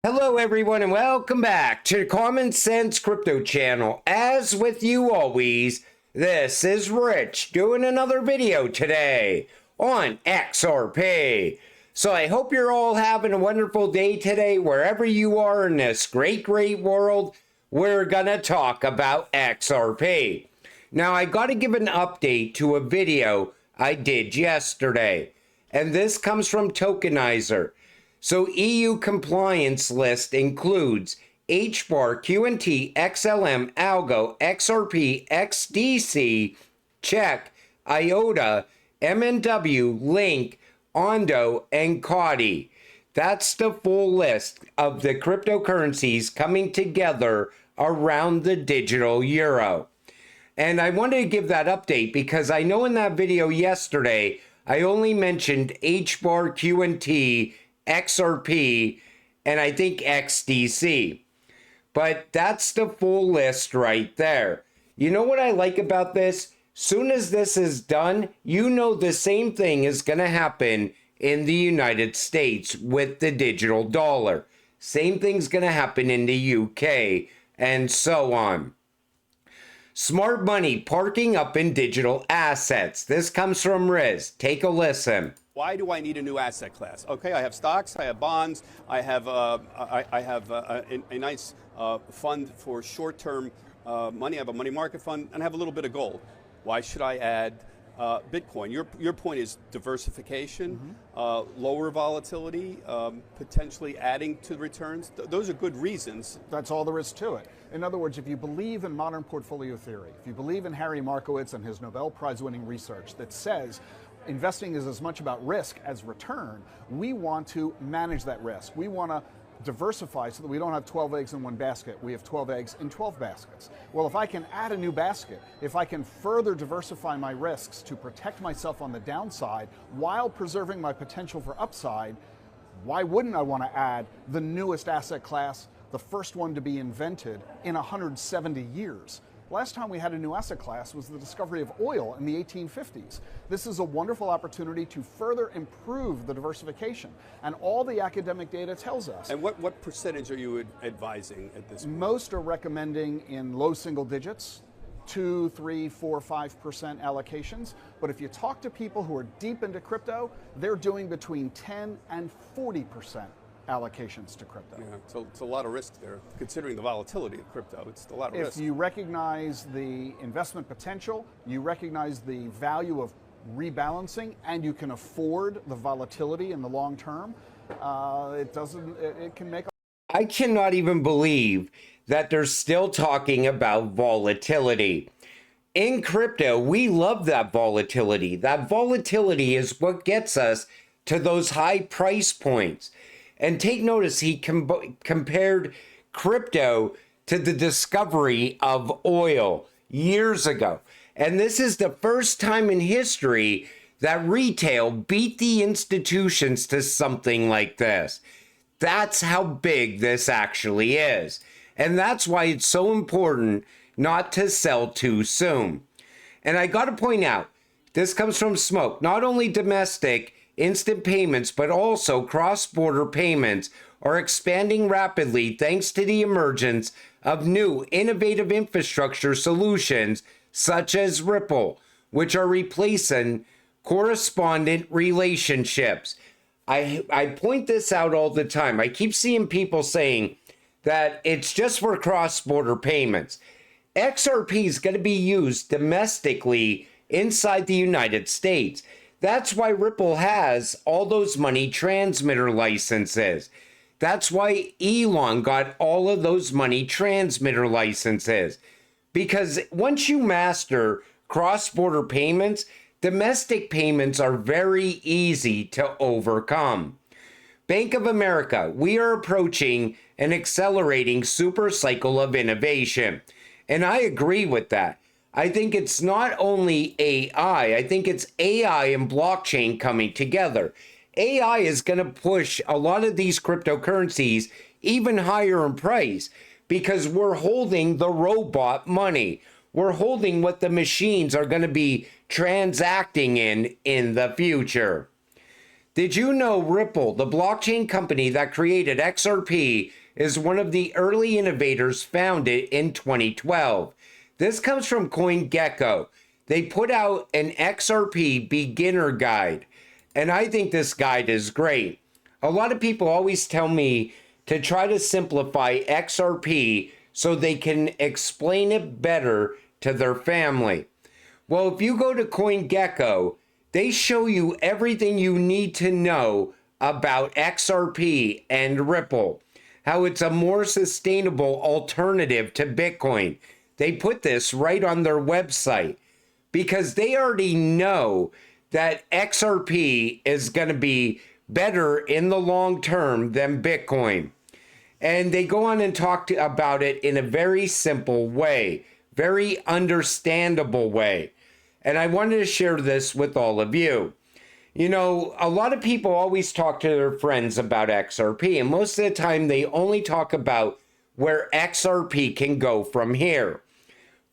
Hello everyone and welcome back to the Common Sense Crypto channel. As with you always, this is Rich doing another video today on XRP. So I hope you're all having a wonderful day today wherever you are in this great world. We're gonna talk about XRP. Now I gotta give an update to a video I did yesterday, and this comes from Tokenizer. So EU compliance list includes HBAR, QNT, XLM, Algo, XRP, XDC, Check, IOTA, MNW, Link, Ondo, and Kadi. That's the full list of the cryptocurrencies coming together around the digital euro. And I wanted to give that update because I know in that video yesterday, I only mentioned HBAR, QNT, XRP, and I think XDC. But that's the full list right there. You know what I like about this? Soon as this is done, you know the same thing is going to happen in the United States with the digital dollar. Same thing's going to happen in the UK, and so on. Smart money parking up in digital assets. This comes from Rlusd. Take a listen. Why do I need a new asset class? Okay, I have stocks, I have bonds, I have a nice fund for short-term money. I have a money market fund, and I have a little bit of gold. Why should I add Bitcoin? Your point is diversification, lower volatility, potentially adding to returns. Those are good reasons. That's all there is to it. In other words, if you believe in modern portfolio theory, if you believe in Harry Markowitz and his Nobel Prize-winning research that says investing is as much about risk as return, we want to manage that risk. We want to diversify so that we don't have 12 eggs in one basket. We have 12 eggs in 12 baskets. Well, if I can add a new basket, if I can further diversify my risks to protect myself on the downside while preserving my potential for upside, why wouldn't I want to add the newest asset class, the first one to be invented in 170 years? Last time we had a new asset class was the discovery of oil in the 1850s. This is a wonderful opportunity to further improve the diversification, and all the academic data tells us. And what percentage are you advising at this point? Most are recommending in low single digits, 2, 3, 4, 5% allocations. But if you talk to people who are deep into crypto, they're doing between 10 and 40% allocations to crypto. Yeah, it's a lot of risk there. Considering the volatility of crypto, it's a lot of risk. If you recognize the investment potential, you recognize the value of rebalancing, and you can afford the volatility in the long term, it can make I cannot even believe that they're still talking about volatility. In crypto, we love that volatility. That volatility is what gets us to those high price points. And take notice, he compared crypto to the discovery of oil years ago. And this is the first time in history that retail beat the institutions to something like this. That's how big this actually is. And that's why it's so important not to sell too soon. And I got to point out, this comes from Smoke, not only domestic instant payments, but also cross-border payments are expanding rapidly thanks to the emergence of new innovative infrastructure solutions such as Ripple, which are replacing correspondent relationships. I point this out all the time. I keep seeing people saying that it's just for cross-border payments. XRP is going to be used domestically inside the United States. That's why Ripple has all those money transmitter licenses. That's why Elon got all of those money transmitter licenses. Because once you master cross-border payments, domestic payments are very easy to overcome. Bank of America, we are approaching an accelerating super cycle of innovation. And I agree with that. I think it's not only AI, I think it's AI and blockchain coming together. AI is going to push a lot of these cryptocurrencies even higher in price because we're holding the robot money. We're holding what the machines are going to be transacting in the future. Did you know Ripple, the blockchain company that created XRP, is one of the early innovators founded in 2012? This comes from Coingecko. They put out an XRP beginner guide, and I think this guide is great. A lot of people always tell me to try to simplify XRP so they can explain it better to their family. Well, if you go to Coingecko, they show you everything you need to know about XRP and Ripple, how it's a more sustainable alternative to Bitcoin. They put this right on their website because they already know that XRP is going to be better in the long term than Bitcoin. And they go on and talk about it in a very simple way, very understandable way. And I wanted to share this with all of you. You know, a lot of people always talk to their friends about XRP, and most of the time they only talk about where XRP can go from here.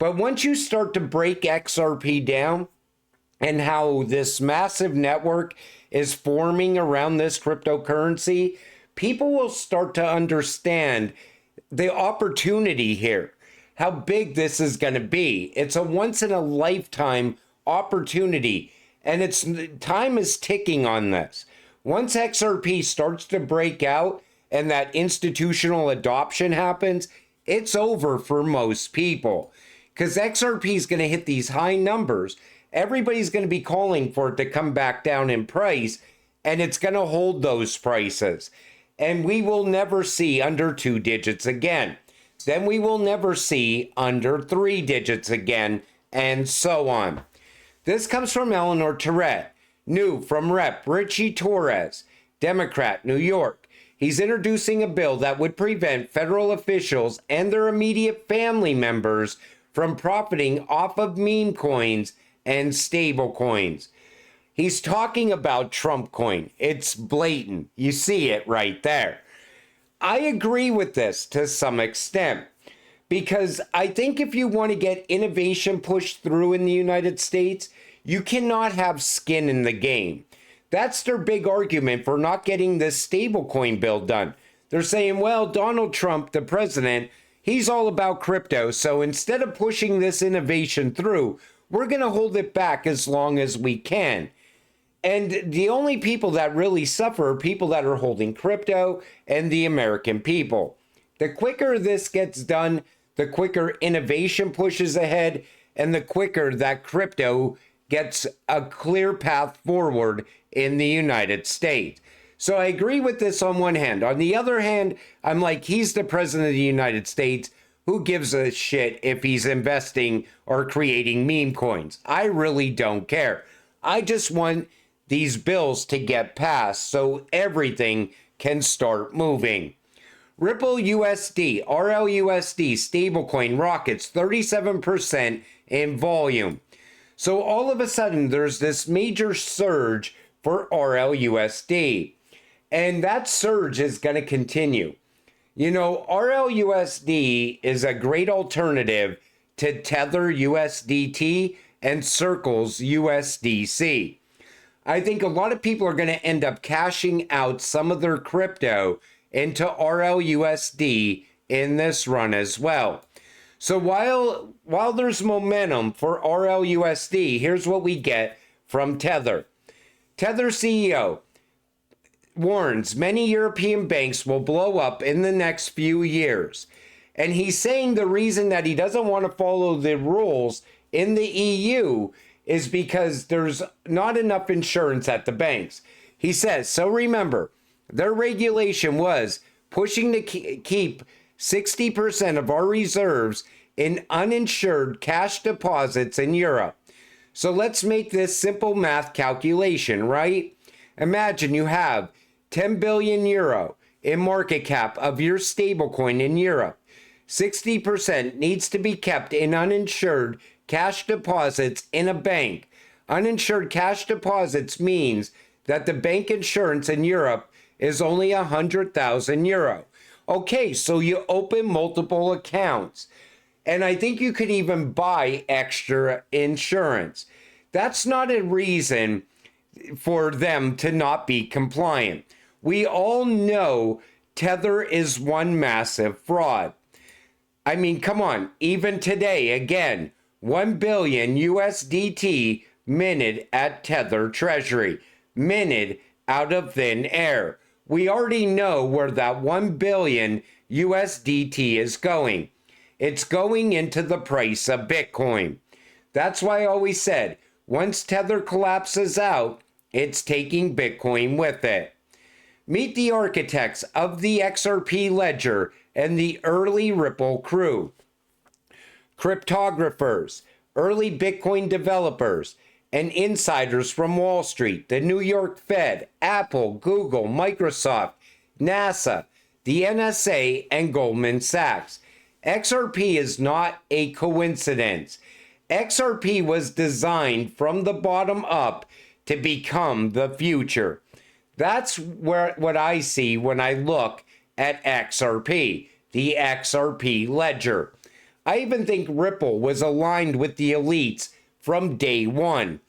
But once you start to break XRP down and how this massive network is forming around this cryptocurrency, people will start to understand the opportunity here, how big this is going to be. It's a once in a lifetime opportunity, and it's time is ticking on this. Once XRP starts to break out and that institutional adoption happens, it's over for most people because XRP is going to hit these high numbers. Everybody's going to be calling for it to come back down in price, and it's going to hold those prices. And we will never see under 2 digits again. Then we will never see under 3 digits again, and so on. This comes from Eleanor Tourette, new from Rep. Richie Torres, Democrat, New York. He's introducing a bill that would prevent federal officials and their immediate family members from profiting off of meme coins and stable coins. He's talking about Trump coin. It's blatant. You see it right there. I agree with this to some extent because I think if you want to get innovation pushed through in the United States, you cannot have skin in the game. That's their big argument for not getting this stablecoin bill done. They're saying, well, Donald Trump, the president, he's all about crypto. So instead of pushing this innovation through, we're going to hold it back as long as we can. And the only people that really suffer are people that are holding crypto and the American people. The quicker this gets done, the quicker innovation pushes ahead, and the quicker that crypto gets a clear path forward in the United States. So I agree with this on one hand. On the other hand, I'm like, he's the president of the United States. Who gives a shit if he's investing or creating meme coins? I really don't care. I just want these bills to get passed so everything can start moving. Ripple USD, RLUSD stablecoin rockets 37% in volume. So all of a sudden there's this major surge for RLUSD. And that surge is going to continue. You know, RLUSD is a great alternative to Tether USDT and Circle's USDC. I think a lot of people are going to end up cashing out some of their crypto into RLUSD in this run as well. So while there's momentum for RLUSD, here's what we get from Tether. Tether CEO warns many European banks will blow up in the next few years. And he's saying the reason that he doesn't want to follow the rules in the EU is because there's not enough insurance at the banks. He says, so remember, their regulation was pushing to keep 60% of our reserves in uninsured cash deposits in Europe. So let's make this simple math calculation, right? Imagine you have 10 billion euro in market cap of your stablecoin in Europe. 60% needs to be kept in uninsured cash deposits in a bank. Uninsured cash deposits means that the bank insurance in Europe is only 100,000 euro. Okay, so you open multiple accounts. And I think you could even buy extra insurance. That's not a reason for them to not be compliant. We all know Tether is one massive fraud. I mean, come on, even today, again, 1 billion USDT minted at Tether Treasury, minted out of thin air. We already know where that 1 billion USDT is going. It's going into the price of Bitcoin. That's why I always said, once Tether collapses out, it's taking Bitcoin with it. Meet the architects of the XRP ledger and the early Ripple crew. Cryptographers, early Bitcoin developers, and insiders from Wall Street, the New York Fed, Apple, Google, Microsoft, NASA, the NSA, and Goldman Sachs. XRP is not a coincidence. XRP was designed from the bottom up to become the future. That's what I see when I look at XRP, the XRP ledger. I even think Ripple was aligned with the elites from day one.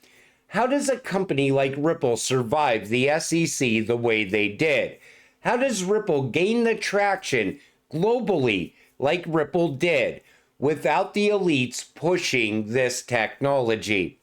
How does a company like Ripple survive the SEC the way they did? How does Ripple gain the traction globally like Ripple did without the elites pushing this technology?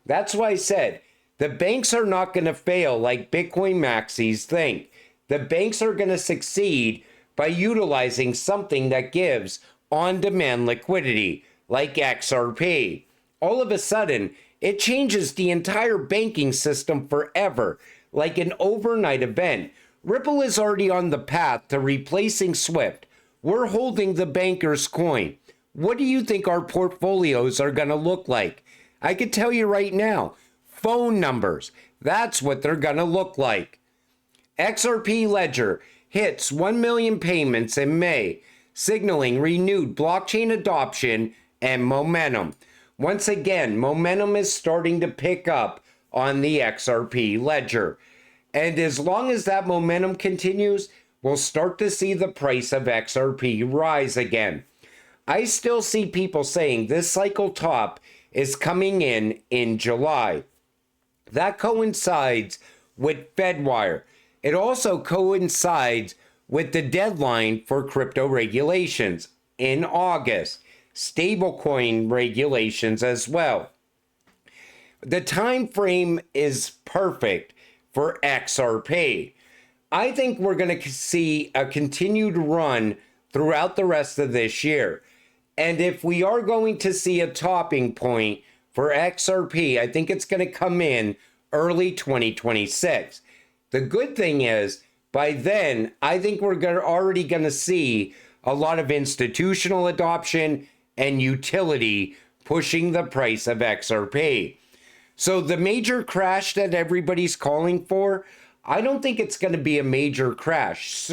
That's why I said the banks are not going to fail like Bitcoin maxis think. The banks are going to succeed by utilizing something that gives on-demand liquidity like XRP. All of a sudden, it changes the entire banking system forever, like an overnight event. Ripple is already on the path to replacing SWIFT. We're holding the banker's coin. What do you think our portfolios are going to look like? I can tell you right now, phone numbers. That's what they're going to look like. XRP Ledger hits 1 million payments in May, signaling renewed blockchain adoption and momentum. Once again, momentum is starting to pick up on the XRP ledger. And as long as that momentum continues, we'll start to see the price of XRP rise again. I still see people saying this cycle top is coming in July. That coincides with Fedwire. It also coincides with the deadline for crypto regulations in August. Stablecoin regulations as well. The time frame is perfect for XRP. I think we're going to see a continued run throughout the rest of this year. And if we are going to see a topping point for XRP, I think it's going to come in early 2026. The good thing is, by then, I think we're already going to see a lot of institutional adoption and utility pushing the price of XRP. So the major crash that everybody's calling for, I don't think it's going to be a major crash.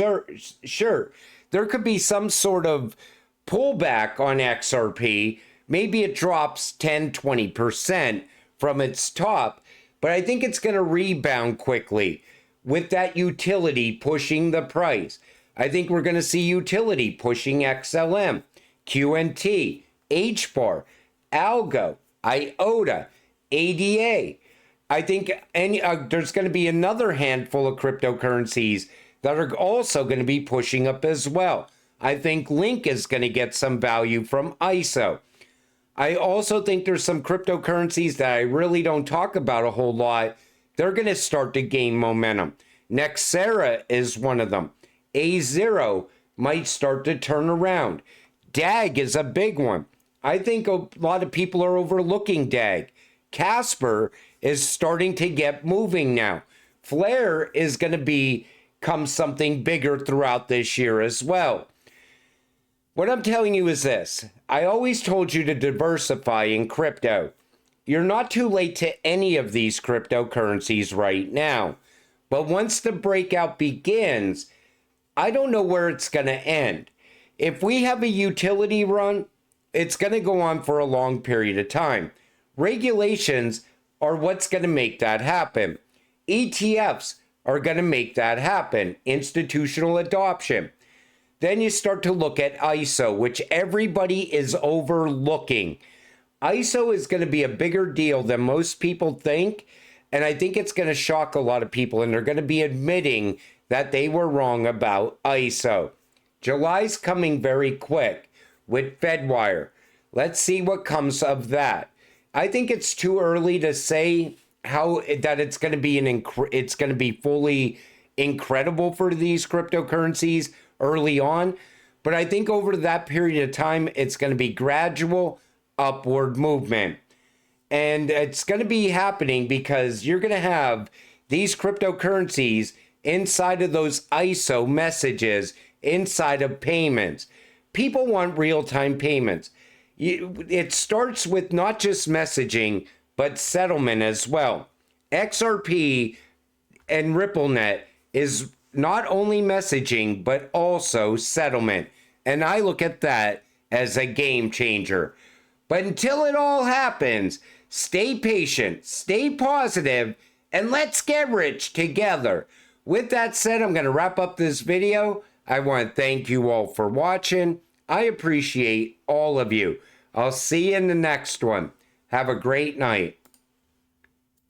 Sure, there could be some sort of pullback on XRP. Maybe it drops 10-20% from its top, but I think it's going to rebound quickly with that utility pushing the price. I think we're going to see utility pushing XLM, QNT, HBAR, Algo, IOTA, ADA. I think there's going to be another handful of cryptocurrencies that are also going to be pushing up as well. I think Link is going to get some value from ISO. I also think there's some cryptocurrencies that I really don't talk about a whole lot. They're going to start to gain momentum. Nexera is one of them. A0 might start to turn around. DAG is a big one. I think a lot of people are overlooking DAG. Casper is starting to get moving now. Flare is going to become something bigger throughout this year as well. What I'm telling you is this. I always told you to diversify in crypto. You're not too late to any of these cryptocurrencies right now. But once the breakout begins, I don't know where it's going to end. If we have a utility run, it's going to go on for a long period of time. Regulations are what's going to make that happen. ETFs are going to make that happen. Institutional adoption. Then you start to look at ISO, which everybody is overlooking. ISO is going to be a bigger deal than most people think. And I think it's going to shock a lot of people, and they're going to be admitting that they were wrong about ISO. July's coming very quick with Fedwire. Let's see what comes of that. I think it's too early to say how that it's going to be it's going to be fully incredible for these cryptocurrencies early on, but I think over that period of time it's going to be gradual upward movement. And it's going to be happening because you're going to have these cryptocurrencies inside of those ISO messages, inside of payments. People want real-time payments. It starts with not just messaging, but settlement as well. XRP and RippleNet is not only messaging, but also settlement. And I look at that as a game changer. But until it all happens, stay patient, stay positive, and let's get rich together. With that said, I'm going to wrap up this video. I want to thank you all for watching. I appreciate all of you. I'll see you in the next one. Have a great night.